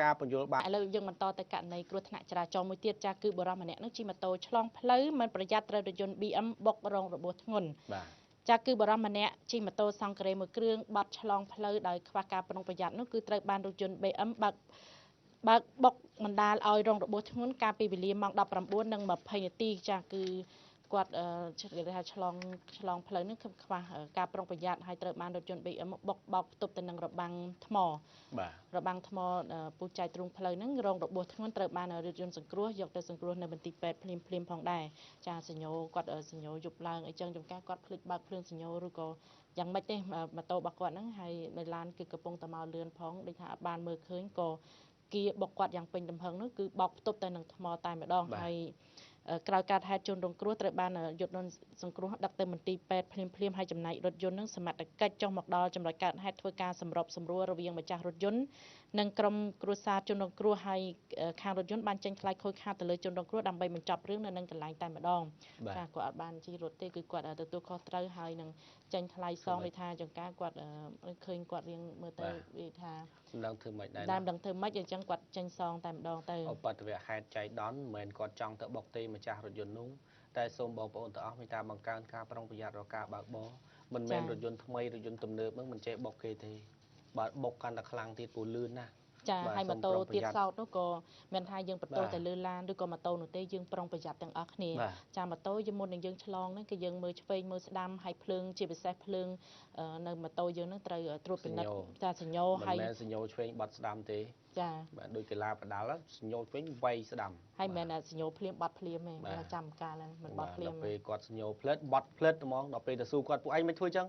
ការបញ្យល់បាទឥឡូវយើងបន្តទៅករណីគ្រោះថ្នាក់ចរាចរណ៍មួយទៀតចាគឺបុរសម្នាក់នឹងជិះម៉ូតូឆ្លងផ្លូវមិនប្រយ័ត្នត្រូវរថយន្ត BM បុករងរបួសធ្ងន់បាទចាគឺបុរសម្នាក់ជិះម៉ូតូសង្ការេមួយគ្រឿងបាត់ឆ្លងផ្លូវដោយខ្វះការប្រុងប្រយ័ត្ននោះគឺត្រូវបានរថយន្ត BM បើកបុកបណ្ដាលឲ្យរងរបួសធ្ងន់កាលពីវេលាម៉ោង 19:20 នាទីចាគឺគាត់គេថាឆ្លងផ្លូវនេះគឺខ្វះការប្រុងប្រយ័ត្នហើយត្រូវបានរថយន្ត BM បុកបោកផ្ទប់ទៅនឹងរបាំងថ្មបាទរបាំងថ្មពុះចែកទ្រូងផ្លូវហ្នឹងរងរបួសធ្ងន់ត្រូវបានរថយន្តសង្គ្រោះយកទៅសង្គ្រោះនៅមន្ទីរពេទ្យភ្លាមផងដែរចាសញ្ញោគាត់សញ្ញោយប់ឡើងអីចឹងចំការគាត់ភ្លេចបើកភ្លើងសញ្ញោឬក៏យ៉ាងម៉េចទេម៉ូតូរបស់គាត់ហ្នឹងហើយនៅឡានគឺកំពុងតែមកលឿនផងដូចថាអត់បានមើលឃើញក៏គៀបុកគាត់យ៉ាងពេញទំហឹងនោះគឺបោកផ្ទប់ទៅនឹងថ្មតែម្ដងហើយក្រោយការហេតុជនរងគ្រោះត្រូវបានយុទ្ធនសង្គ្រោះដឹកទៅមន្ទីរពេទ្យភ្លាមហើយចំណែករថយន្តនឹងសមត្ថកិច្ចចុះមកដល់ចំណុចកើតហេតុធ្វើការសម្របសម្រួលរវាងម្ចាស់រថយន្តនិងក្រុមគ្រួសារជនរងគ្រោះហើយខាងរថយន្តបានចេញថ្លៃខូចខាតទៅលើជនរងគ្រោះដើម្បីបញ្ចប់រឿងនៅនឹងកន្លែងតែម្ដងចាគាត់អត់បានជិះរថទេគឺគាត់ទទួលខុសត្រូវហើយនឹងចេញថ្លៃសងដូចថាចង្ការគាត់ឃើញគាត់រៀងមើលទៅនិយាយថាមិនដឹងធ្វើម៉េចដែរមិនដឹងធ្វើម៉េចអញ្ចឹងគាត់ចេញសងតែម្ដងទៅឧបទ្ទវហេតុចៃដន្យមិនមែនគាត់ចង់ទៅបុកទេម្ចាស់រថយន្តនោះតែសូមបងប្អូនទាំងអស់មេត្តាបង្កើនការប្រុងប្រយ័ត្នរកការបើកបរមិនមែនរថយន្តថ្មីរថយន្តទំនើបហ្នឹងមិនចេះបុកគេទេបើបុកកាន់តែខ្លាំងទៀតពូលឿនណាស់ចាហើយម៉ូតូទៀតសោតនោះក៏មិនថាយើងបន្ទោសតែលើឡានឬក៏ម៉ូតូនោះទេយើងប្រុងប្រយ័ត្នទាំងអស់គ្នាចាម៉ូតូយើងមុននឹងយើងឆ្លងហ្នឹងគឺយើងមើលឆ្វេងមើលស្ដាំហើយភ្លើងជាពិសេសភ្លើងនៅម៉ូតូយើងហ្នឹងត្រូវត្រួតពិនិត្យចាសញ្ញោហើយមិនមែនសញ្ញោឆ្វេងបាត់ស្ដាំទេចាបាទដូចកីឡាបដាល់សញ្ញោឆ្វេងវាយស្ដាំហើយមិនមែនសញ្ញោភ្លាមបាត់ភ្លាមទេចាំកាលហ្នឹងមិនបាត់ភ្លាមដល់ពេលគាត់សញ្ញោផ្លិតបាត់ផ្លិតហ្មងដល់ពេលទៅស៊ូគាត់ពួកឯងមិនធ្វើចឹង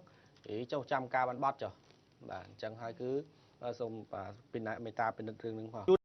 ចុះចាំការបានបាត់ចុះបាទអញ្ចឹងហើយគឺសូមពីមេត្តាពិនិត្យរឿងហ្នឹងផង